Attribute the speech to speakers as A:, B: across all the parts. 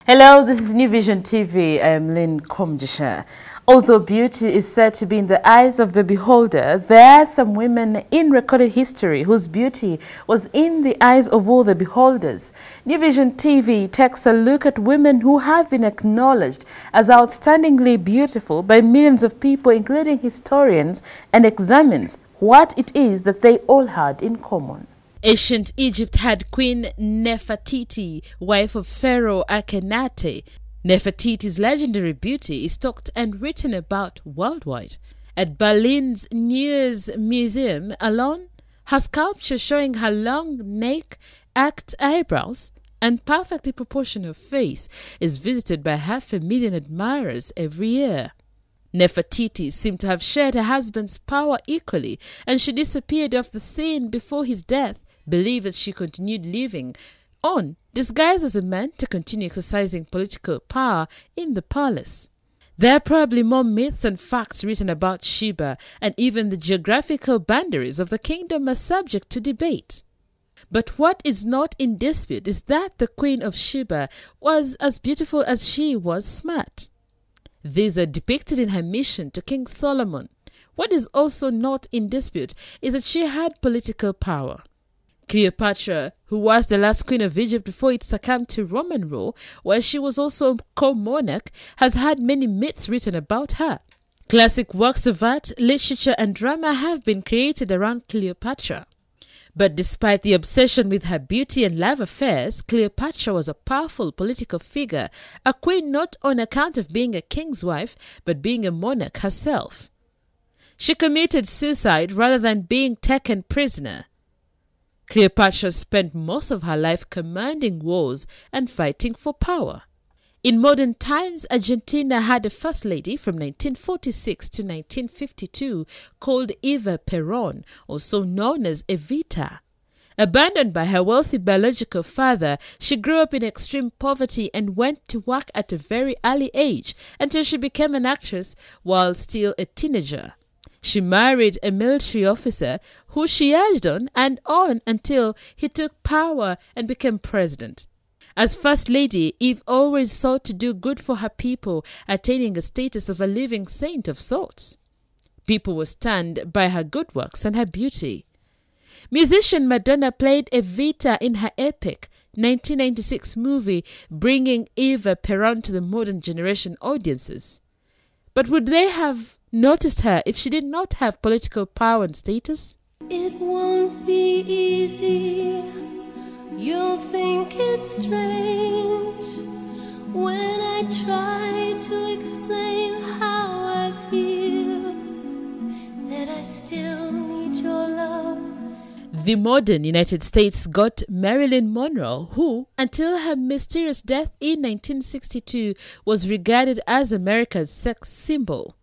A: Hello, this is New Vision TV. I am Lynn Komjisha. Although beauty is said to be in the eyes of the beholder, there are some women in recorded history whose beauty was in the eyes of all the beholders. New Vision TV takes a look at women who have been acknowledged as outstandingly beautiful by millions of people, including historians, and examines what it is that they all had in common. Ancient Egypt had Queen Nefertiti, wife of Pharaoh Akhenaten. Nefertiti's legendary beauty is talked and written about worldwide. At Berlin's Neues Museum alone, her sculpture showing her long neck, arched eyebrows, and perfectly proportioned face is visited by 500,000 admirers every year. Nefertiti seemed to have shared her husband's power equally, and she disappeared off the scene before his death, believed that she continued living on, disguised as a man to continue exercising political power in the palace. There are probably more myths and facts written about Sheba, and even the geographical boundaries of the kingdom are subject to debate. But what is not in dispute is that the Queen of Sheba was as beautiful as she was smart. These are depicted in her mission to King Solomon. What is also not in dispute is that she had political power. Cleopatra, who was the last queen of Egypt before it succumbed to Roman rule, where she was also co-monarch, has had many myths written about her. Classic works of art, literature, and drama have been created around Cleopatra. But despite the obsession with her beauty and love affairs, Cleopatra was a powerful political figure, a queen not on account of being a king's wife, but being a monarch herself. She committed suicide rather than being taken prisoner. Cleopatra spent most of her life commanding wars and fighting for power. In modern times, Argentina had a first lady from 1946 to 1952 called Eva Perón, also known as Evita. Abandoned by her wealthy biological father, she grew up in extreme poverty and went to work at a very early age until she became an actress while still a teenager. She married a military officer who she urged on and on until he took power and became president. As First Lady, Eve always sought to do good for her people, attaining a status of a living saint of sorts. People were stunned by her good works and her beauty. Musician Madonna played Evita in her epic 1996 movie, bringing Eva Perón to the modern generation audiences. But would they have noticed her if she did not have political power and status?
B: It won't be easy. You'll think it's strange when I try to explain how I feel, that I still need your love.
A: The modern United States got Marilyn Monroe, who, until her mysterious death in 1962, was regarded as America's sex symbol.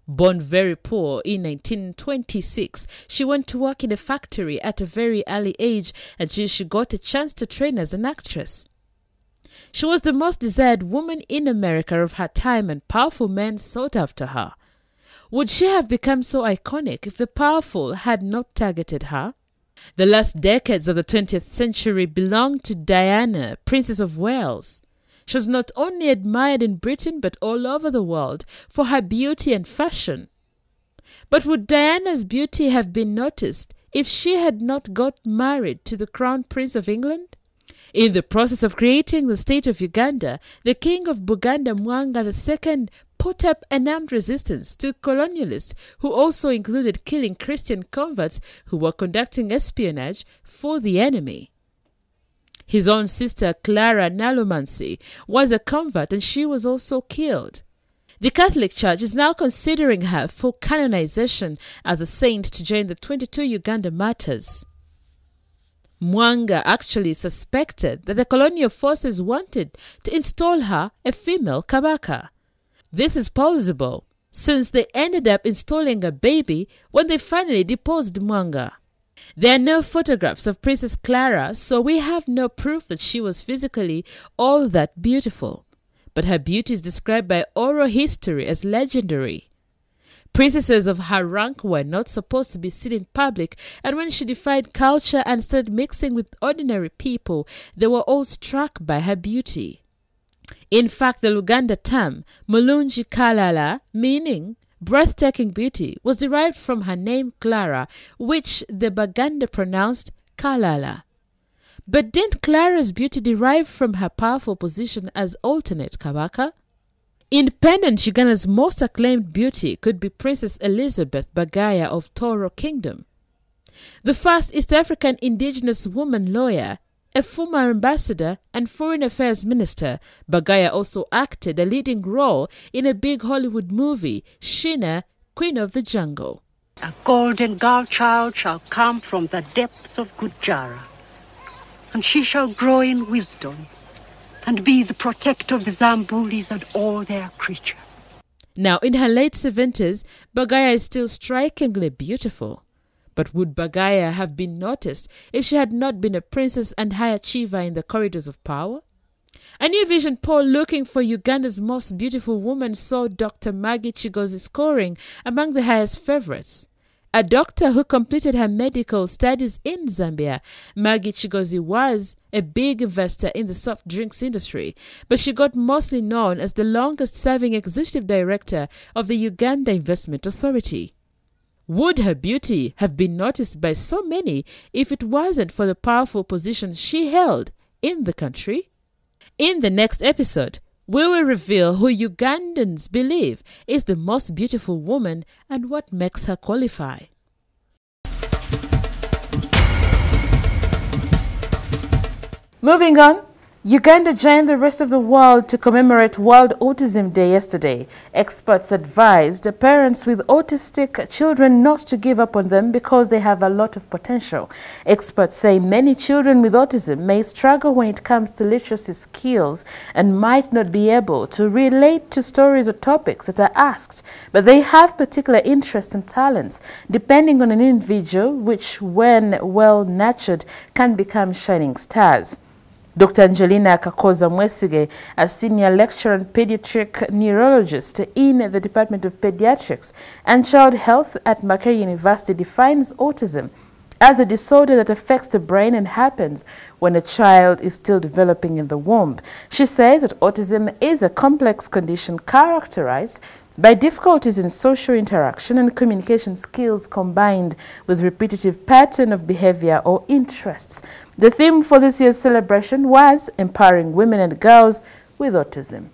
A: Born very poor in 1926, she went to work in a factory at a very early age until she got a chance to train as an actress. She was the most desired woman in America of her time, and powerful men sought after her. Would she have become so iconic if the powerful had not targeted her? The last decades of the 20th century belonged to Diana, Princess of Wales. She was not only admired in Britain but all over the world for her beauty and fashion. But would Diana's beauty have been noticed if she had not got married to the Crown Prince of England? In the process of creating the state of Uganda, the king of Buganda, Mwanga II, put up an armed resistance to colonialists who also included killing Christian converts who were conducting espionage for the enemy. His own sister, Clara Nalumansi, was a convert and she was also killed. The Catholic Church is now considering her for canonization as a saint to join the 22 Uganda martyrs. Mwanga actually suspected that the colonial forces wanted to install her a female Kabaka. This is plausible, since they ended up installing a baby when they finally deposed Mwanga. There are no photographs of Princess Clara, so we have no proof that she was physically all that beautiful. But her beauty is described by oral history as legendary. Princesses of her rank were not supposed to be seen in public, and when she defied culture and started mixing with ordinary people, they were all struck by her beauty. In fact, the Luganda term Mulungi Kalala, meaning breathtaking beauty, was derived from her name Clara, which the Baganda pronounced Kalala. But didn't Clara's beauty derive from her powerful position as alternate Kabaka? Independent Uganda's most acclaimed beauty could be Princess Elizabeth Bagaya of Toro Kingdom. The first East African indigenous woman lawyer, a former ambassador and foreign affairs minister, Bagaya also acted a leading role in a big Hollywood movie, Shina, Queen of the Jungle.
C: A golden girl child shall come from the depths of Gujara, and she shall grow in wisdom and be the protector of the Zambulis and all their creatures.
A: Now, in her late 70s, Bagaya is still strikingly beautiful. But would Bagaya have been noticed if she had not been a princess and high achiever in the corridors of power? A New Vision poll looking for Uganda's most beautiful woman saw Dr. Maggie Chigozi scoring among the highest favorites. A doctor who completed her medical studies in Zambia, Maggie Chigozi was a big investor in the soft drinks industry, but she got mostly known as the longest-serving executive director of the Uganda Investment Authority. Would her beauty have been noticed by so many if it wasn't for the powerful position she held in the country? In the next episode, we will reveal who Ugandans believe is the most beautiful woman and what makes her qualify. Moving on, Uganda joined the rest of the world to commemorate World Autism Day yesterday. Experts advised parents with autistic children not to give up on them because they have a lot of potential. Experts say many children with autism may struggle when it comes to literacy skills and might not be able to relate to stories or topics that are asked, but they have particular interests and talents, depending on an individual, which, when well nurtured, can become shining stars. Dr. Angelina Kakoza Mwesige, a senior lecturer and pediatric neurologist in the Department of Pediatrics and Child Health at Makerere University, defines autism as a disorder that affects the brain and happens when a child is still developing in the womb. She says that autism is a complex condition characterized by difficulties in social interaction and communication skills combined with repetitive pattern of behavior or interests. The theme for this year's celebration was empowering women and girls with autism.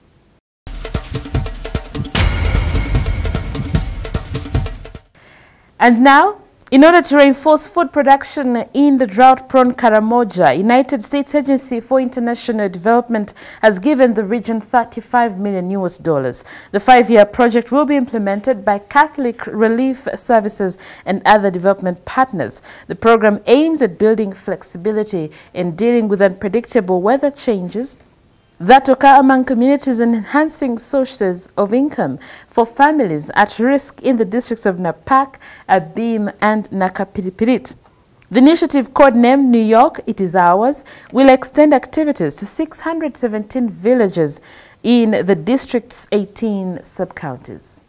A: And now, in order to reinforce food production in the drought-prone Karamoja, United States Agency for International Development has given the region $35 million. The 5-year project will be implemented by Catholic Relief Services and other development partners. The program aims at building flexibility in dealing with unpredictable weather changes that occur among communities and enhancing sources of income for families at risk in the districts of Napak, Abim, and Nakapiripirit. The initiative, codenamed New York, It Is Ours, will extend activities to 617 villages in the district's 18 sub-counties.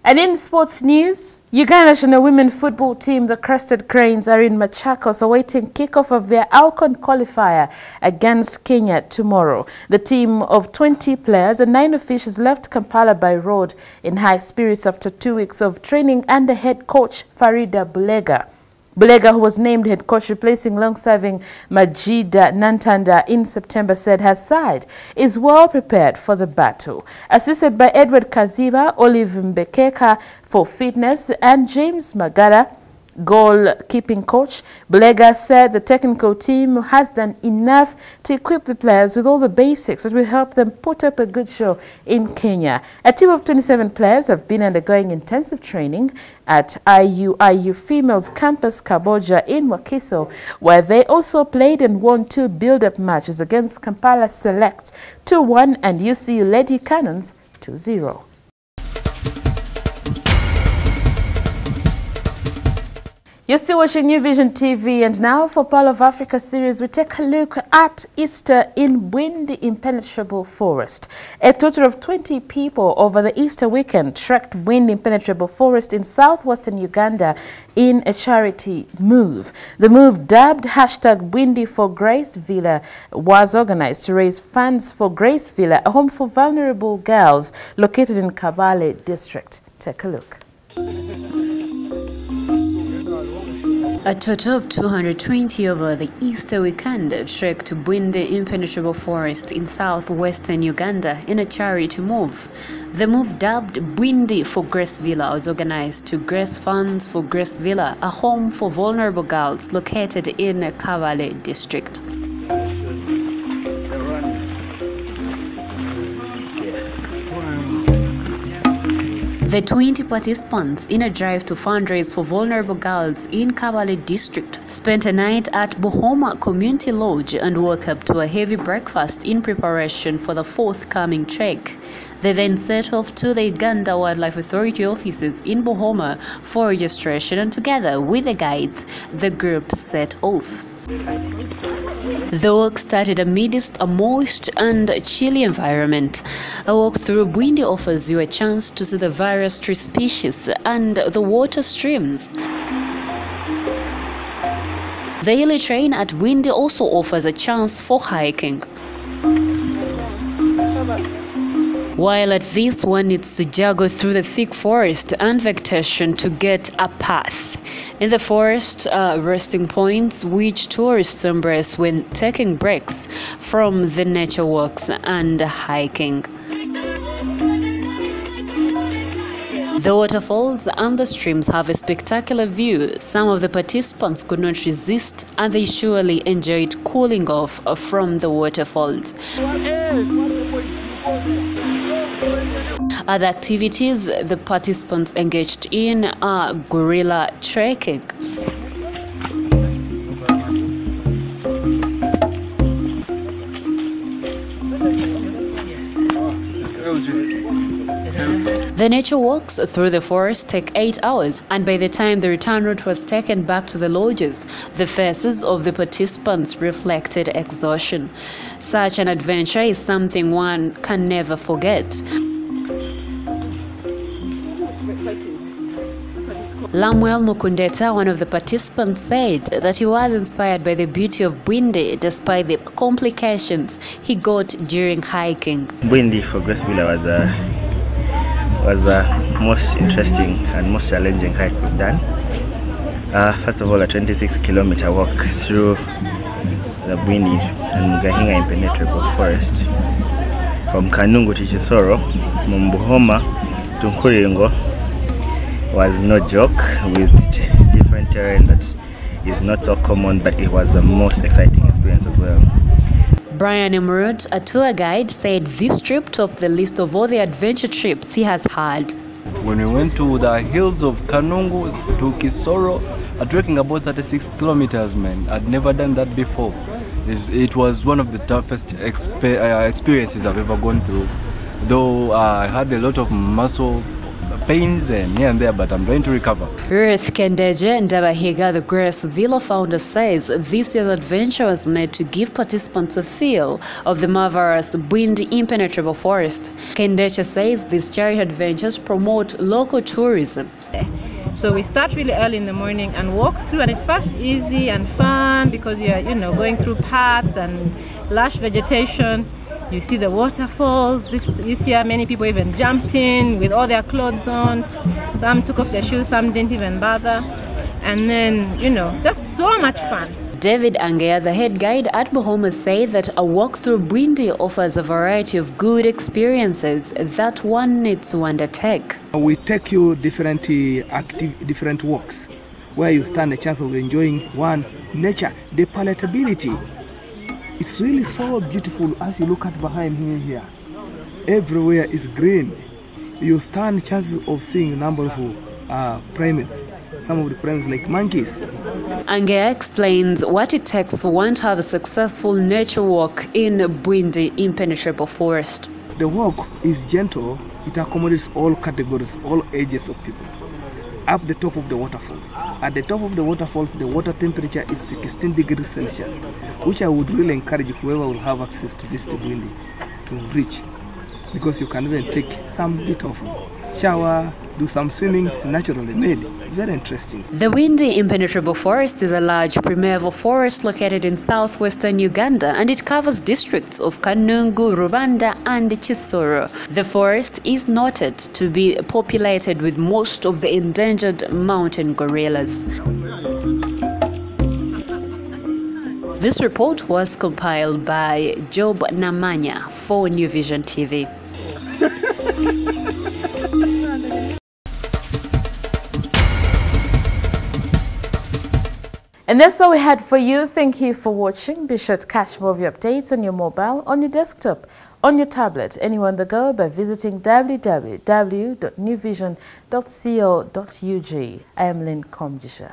A: And in sports news, Uganda national women football team, the Crested Cranes, are in Machakos awaiting kickoff of their ALCON qualifier against Kenya tomorrow. The team of 20 players and 9 officials left Kampala by road in high spirits after 2 weeks of training under head coach Farida Bulega. Bulega, who was named head coach replacing long-serving Majida Nantanda in September, said her side is well prepared for the battle. Assisted by Edward Kaziba, Olive Mbekeka for fitness, and James Magara, goalkeeping coach, Bulega said the technical team has done enough to equip the players with all the basics that will help them put up a good show in Kenya. A team of 27 players have been undergoing intensive training at IU Females Campus Karamoja in Wakiso, where they also played and won 2 build-up matches against Kampala Select 2-1 and UCU Lady Cannons 2-0. You're still watching New Vision TV, and now for Pearl of Africa series, we take a look at Easter in Bwindi Impenetrable Forest. A total of 20 people over the Easter weekend trekked Bwindi Impenetrable Forest in southwestern Uganda in a charity move. The move, dubbed #Bwindi for Grace Villa, was organized to raise funds for Grace Villa, a home for vulnerable girls located in Kabale district. Take a look.
D: A total of 220 over the Easter weekend trekked to Bwindi Impenetrable Forest in southwestern Uganda in a charity move. The move, dubbed Bwindi for Grace Villa, was organized to raise funds for Grace Villa, a home for vulnerable girls located in Kabale district. The 20 participants, in a drive to fundraise for vulnerable girls in Kabale district, spent a night at Bohoma Community Lodge and woke up to a heavy breakfast in preparation for the forthcoming trek. They then set off to the Uganda Wildlife Authority offices in Bohoma for registration, and together with the guides, the group set off. The walk started amidst a moist and chilly environment. A walk through Bwindi offers you a chance to see the various tree species and the water streams. The hilly terrain at Bwindi also offers a chance for hiking. While at this, one needs to juggle through the thick forest and vegetation to get a path. In the forest are resting points which tourists embrace when taking breaks from the nature walks and hiking. The waterfalls and the streams have a spectacular view. Some of the participants could not resist, and they surely enjoyed cooling off from the waterfalls. Other activities the participants engaged in are gorilla trekking. The nature walks through the forest take 8 hours, and by the time the return route was taken back to the lodges, the faces of the participants reflected exhaustion. Such an adventure is something one can never forget. Lamuel Mukundeta, one of the participants, said that he was inspired by the beauty of Bwindi despite the complications he got during hiking.
E: Bwindi for Grace Villa was the most interesting and most challenging hike we've done. First of all, a 26-kilometer walk through the Bwindi and Mugahinga Impenetrable Forest from Kanungu to Chisoro, from Bohoma to Nkuringo, was no joke, with different terrain that is not so common, but it was the most exciting experience as well.
D: Brian Emerald, a tour guide, said this trip topped the list of all the adventure trips he has had.
F: When we went to the hills of Kanungu to Kisoro, trekking about 36 kilometers, man, I'd never done that before. It was one of the toughest experiences I've ever gone through, though I had a lot of muscle pains and here and there, but I'm going to recover.
D: Ruth Kendeje Ndabahiga, the Grace Villa founder, says this year's adventure was made to give participants a feel of the marvelous Bwindi Impenetrable Forest. Kendeje says these charity adventures promote local tourism.
G: So we start really early in the morning and walk through, and it's fast, easy and fun because you're going through paths and lush vegetation. You see the waterfalls. This year many people even jumped in with all their clothes on. Some took off their shoes, some didn't even bother. And then, just so much fun.
D: David Angea, the head guide at Bohoma, said that a walk through Bwindi offers a variety of good experiences that one needs to undertake.
H: We take you different walks where you stand a chance of enjoying one, nature, the palatability. It's really so beautiful as you look at behind me here. Everywhere is green. You stand a chance of seeing a number of primates. Some of the primates like monkeys.
D: Angea explains what it takes for one to have a successful nature walk in Bwindi Impenetrable Forest.
H: The walk is gentle. It accommodates all categories, all ages of people. up the top of the waterfalls. At the top of the waterfalls, the water temperature is 16 degrees Celsius, which I would really encourage whoever will have access to visit Bwindi to reach, because you can even take some bit of shower, do some swimming. It's naturally made. Very interesting.
D: The Windy Impenetrable Forest is a large primeval forest located in southwestern Uganda, and it covers districts of Kanungu, Rubanda and Kisoro. The forest is noted to be populated with most of the endangered mountain gorillas. This report was compiled by Job Namanya for New Vision TV.
A: And that's all we had for you. Thank you for watching. Be sure to catch more of your updates on your mobile, on your desktop, on your tablet, anywhere on the go by visiting www.newvision.co.ug. I am Lynn Komjisha.